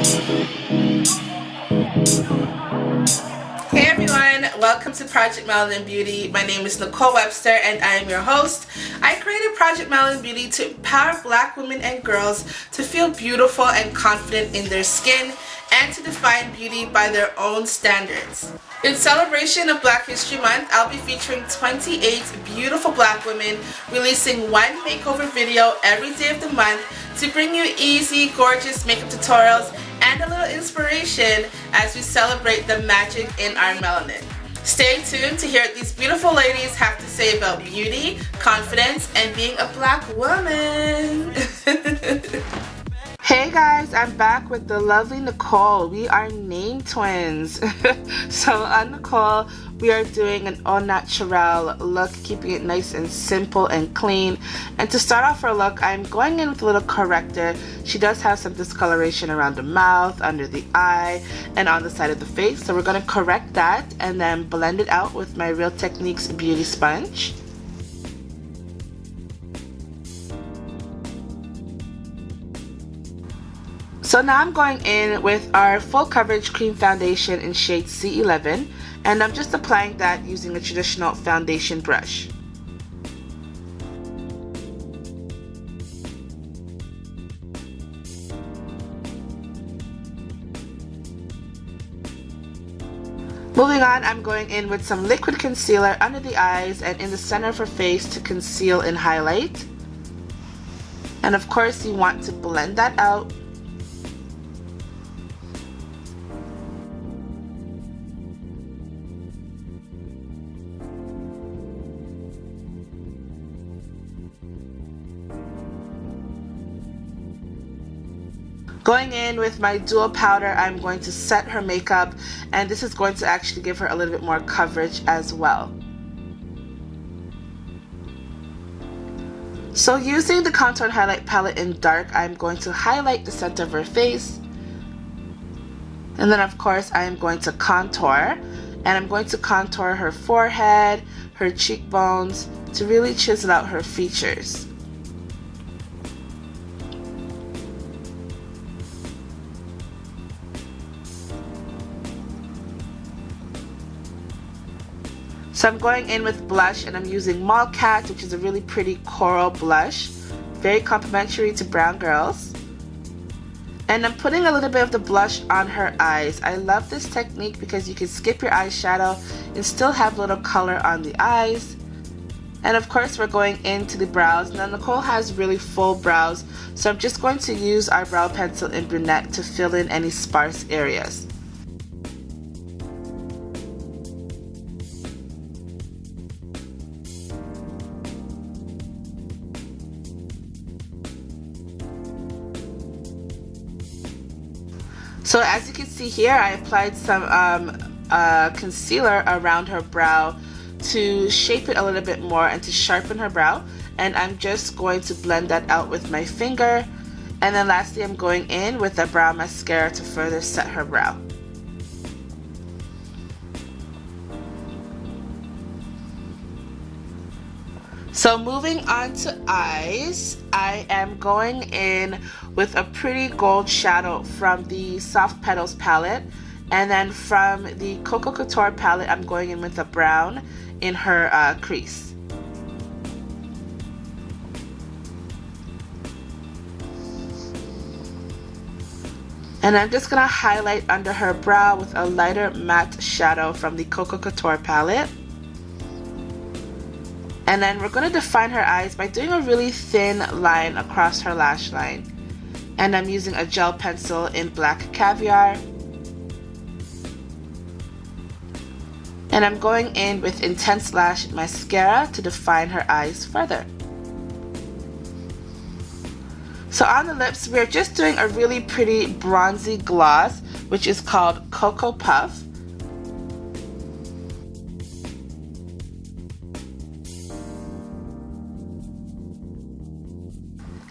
Hey everyone, welcome to Project Melanin Beauty. My name is Nicole Webster and I am your host. I created Project Melanin Beauty to empower black women and girls to feel beautiful and confident in their skin and to define beauty by their own standards. In celebration of Black History Month, I'll be featuring 28 beautiful black women releasing one makeover video every day of the month to bring you easy, gorgeous makeup tutorials and a little inspiration as we celebrate the magic in our melanin. Stay tuned to hear what these beautiful ladies have to say about beauty, confidence, and being a black woman. Hey guys, I'm back with the lovely Nicole. We are name twins. So on Nicole, we are doing an au naturel look, keeping it nice and simple and clean. And to start off her look, I'm going in with a little corrector. She does have some discoloration around the mouth, under the eye, and on the side of the face. So we're going to correct that and then blend it out with my Real Techniques beauty sponge. So now I'm going in with our full coverage cream foundation in shade C11, and I'm just applying that using a traditional foundation brush. Moving on, I'm going in with some liquid concealer under the eyes and in the center of her face to conceal and highlight. And of course, you want to blend that out. Going in with my dual powder, I'm going to set her makeup, and this is going to actually give her a little bit more coverage as well. So using the contour and highlight palette in dark, I'm going to highlight the center of her face. And then of course I am going to contour, and I'm going to contour her forehead, her cheekbones, to really chisel out her features. So I'm going in with blush, and I'm using Mall Cat, which is a really pretty coral blush, very complimentary to brown girls. And I'm putting a little bit of the blush on her eyes. I love this technique because you can skip your eyeshadow and still have a little color on the eyes. And of course we're going into the brows. Now Nicole has really full brows, so I'm just going to use our brow pencil in brunette to fill in any sparse areas. So as you can see here, I applied some concealer around her brow to shape it a little bit more and to sharpen her brow. And I'm just going to blend that out with my finger. And then lastly, I'm going in with a brow mascara to further set her brow. So moving on to eyes, I am going in with a pretty gold shadow from the Soft Petals palette, and then from the Coco Couture palette, I'm going in with a brown in her crease. And I'm just going to highlight under her brow with a lighter matte shadow from the Coco Couture palette. And then we're going to define her eyes by doing a really thin line across her lash line. And I'm using a gel pencil in Black Caviar. And I'm going in with Intense Lash Mascara to define her eyes further. So on the lips, we're just doing a really pretty bronzy gloss, which is called Cocoa Puff.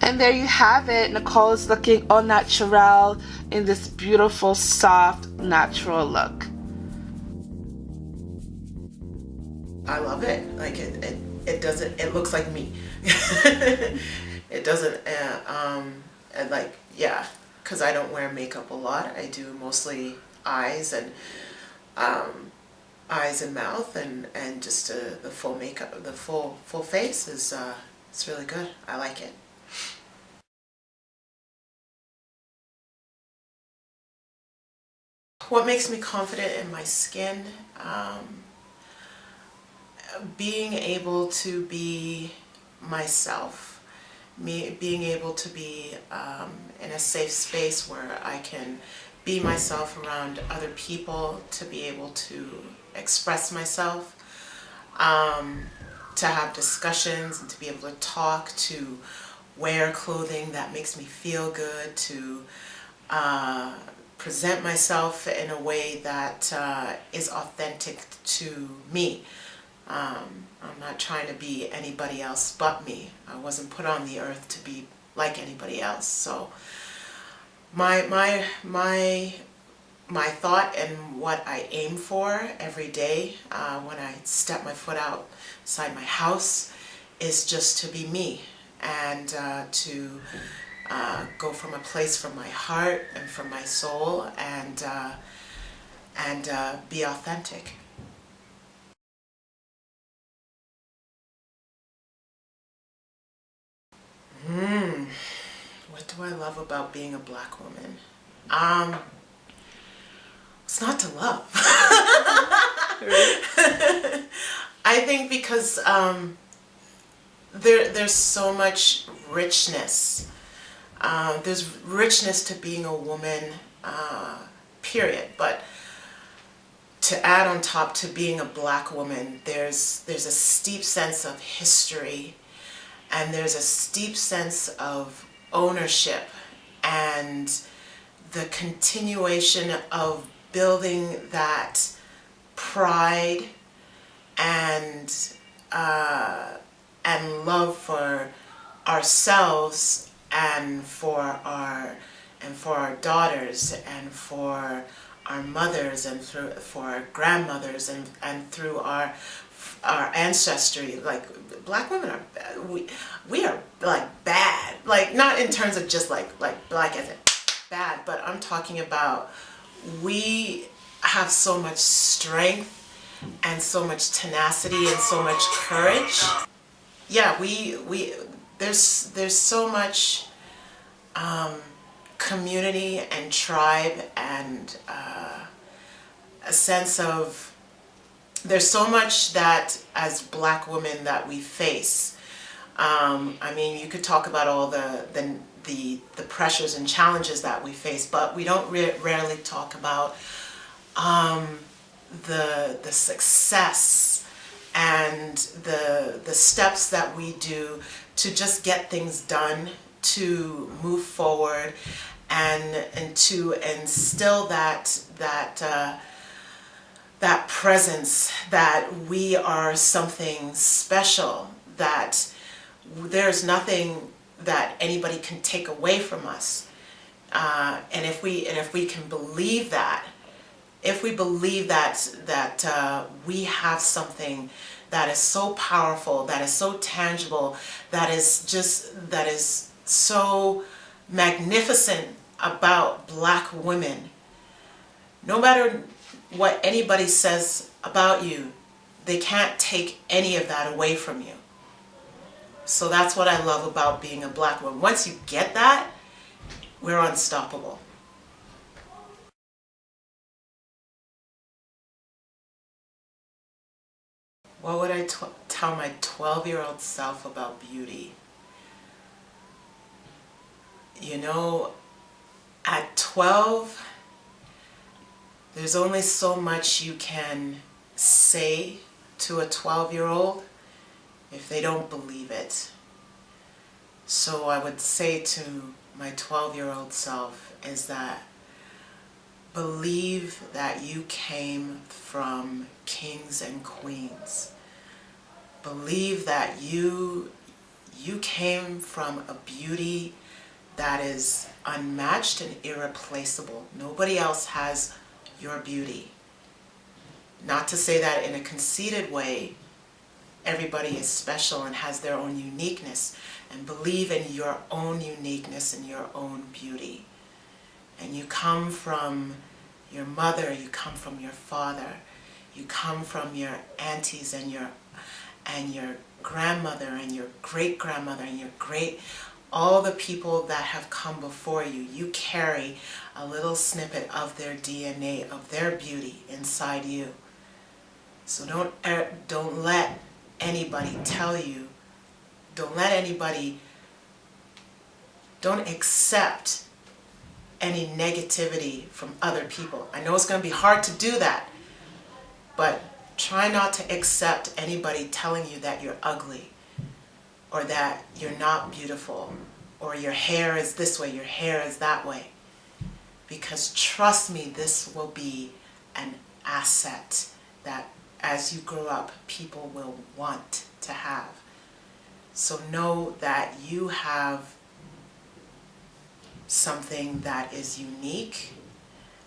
And there you have it. Nicole is looking au naturel in this beautiful, soft, natural look. I love it. Like it doesn't. It looks like me. It doesn't. And like, yeah, because I don't wear makeup a lot. I do mostly eyes and mouth, and just the full makeup, the full face is it's really good. I like it. What makes me confident in my skin? Being able to be myself, being able to be in a safe space where I can be myself around other people, to be able to express myself, to have discussions and to be able to talk, to wear clothing that makes me feel good, to present myself in a way that is authentic to me. I'm not trying to be anybody else but me. I wasn't put on the earth to be like anybody else. So my thought and what I aim for every day when I step my foot outside my house is just to be me, and to go from a place from my heart and from my soul, and be authentic. What do I love about being a Black woman? It's not to love. I think because there's so much richness. There's richness to being a woman, period. But to add on top to being a Black woman, there's a steep sense of history, and there's a steep sense of ownership, and the continuation of building that pride and love for ourselves, and for our daughters, and for our mothers, and for our grandmothers, and through our ancestry. Like, Black women are we are like bad, like not in terms of just like Black as in bad, but I'm talking about we have so much strength and so much tenacity and so much courage. Yeah, there's so much community and tribe, and a sense of, there's so much that as Black women that we face. I mean, you could talk about all the pressures and challenges that we face, but we don't rarely talk about the success and the steps that we do to just get things done, to move forward, and to instill that presence that we are something special, that there's nothing that anybody can take away from us. And if we can believe that, if we believe that we have something that is so powerful, that is so tangible, that is so magnificent about Black women, no matter what anybody says about you, they can't take any of that away from you. So that's what I love about being a Black woman. Once you get that, we're unstoppable. What would I tell my 12-year-old self about beauty? You know, at 12, there's only so much you can say to a 12-year-old if they don't believe it. So I would say to my 12-year-old self is that believe that you came from kings and queens. Believe that you came from a beauty that is unmatched and irreplaceable. Nobody else has your beauty. Not to say that in a conceited way. Everybody is special and has their own uniqueness, and believe in your own uniqueness and your own beauty. And you come from your mother, you come from your father, you come from your aunties and your grandmother and your great-grandmother and all the people that have come before you. You carry a little snippet of their DNA, of their beauty inside you. So don't let anybody tell you, don't accept any negativity from other people. I know it's going to be hard to do that, but try not to accept anybody telling you that you're ugly, or that you're not beautiful, or your hair is this way, your hair is that way. Because trust me, this will be an asset that as you grow up, people will want to have. So know that you have something that is unique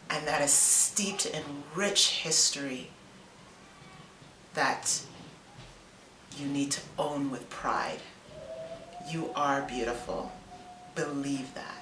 and that is steeped in rich history that you need to own with pride. You are beautiful. Believe that.